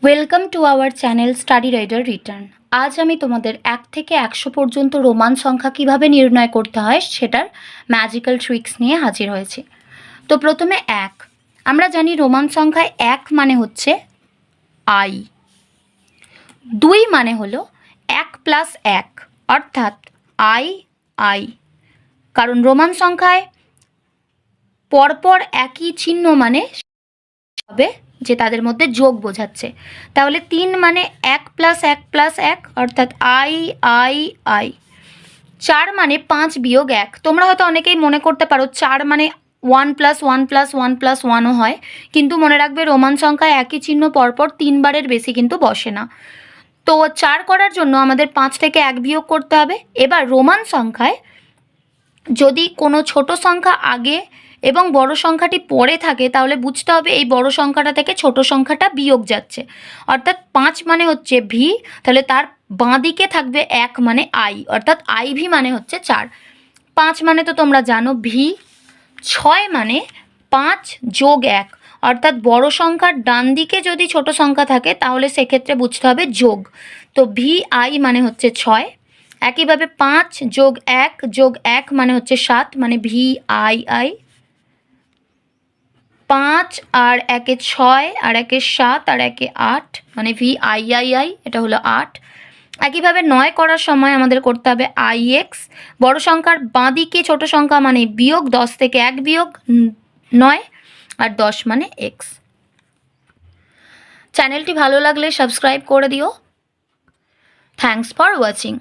Welcome to our channel study rider return. আজ আমি তোমাদের 1 থেকে 100 পর্যন্ত রোমান সংখ্যা কিভাবে নির্ণয় করতে হয় সেটার ম্যাজিক্যাল ট্রিক্স নিয়ে হাজির হয়েছি। তো প্রথমে 1। আমরা জানি রোমান সংখ্যায় 1 মানে হচ্ছে আই। 2 মানে হলো 1 প্লাস 1 অর্থাৎ আই আই, কারণ রোমান সংখ্যায় পরপর একই চিহ্ন মানে হবে যে তাদের মধ্যে যোগ বোঝাচ্ছে। তাহলে 3 মানে 1 প্লাস 1 প্লাস 1 অর্থাৎ আই আই আই। 4 মানে 5 বিয়োগ 1। তোমরা হয়তো অনেকেই মনে করতে পারো 4 মানে 1 প্লাস 1 প্লাস 1 প্লাস 1ও হয়, কিন্তু মনে রাখবে রোমান সংখ্যায় একই চিহ্ন পরপর 3 বারের বেশি কিন্তু বসে না। তো 4 করার জন্য আমাদের 5 থেকে 1 বিয়োগ করতে হবে। এবার রোমান সংখ্যায় যদি কোনো ছোট সংখ্যা আগে এবং বড় সংখ্যাটি পরে থাকে তাহলে বুঝতে হবে এই বড় সংখ্যাটা থেকে ছোট সংখ্যাটা বিয়োগ যাচ্ছে। অর্থাৎ 5 মানে হচ্ছে ভি, তাহলে তার বাঁ দিকে থাকবে 1 মানে আই, অর্থাৎ আই ভি মানে হচ্ছে 4। 5 মানে তো তোমরা জানো ভি। 6 মানে 5 যোগ 1, অর্থাৎ বড় সংখ্যার ডান দিকে যদি ছোট সংখ্যা থাকে তাহলে সেক্ষেত্রে বুঝতে হবে যোগ। তো ভি আই মানে হচ্ছে 6। একইভাবে 5 যোগ 1 যোগ 1 মানে হচ্ছে 7, মানে ভি আই আই। 5 আর 1-এ 6 আর 1-এ 7 আর 1-এ 8, মানে ভি আই আই আই, এটা হলো 8। একইভাবে 9 করার সময় আমাদের করতে হবে আই এক্স। বড় সংখ্যার বাঁ দিকে ছোট সংখ্যা মানে বিয়োগ, 10 থেকে 1 বিয়োগ 9, আর 10 মানে এক্স। চ্যানেলটি ভালো লাগলে সাবস্ক্রাইব করে দিও। Thanks for watching.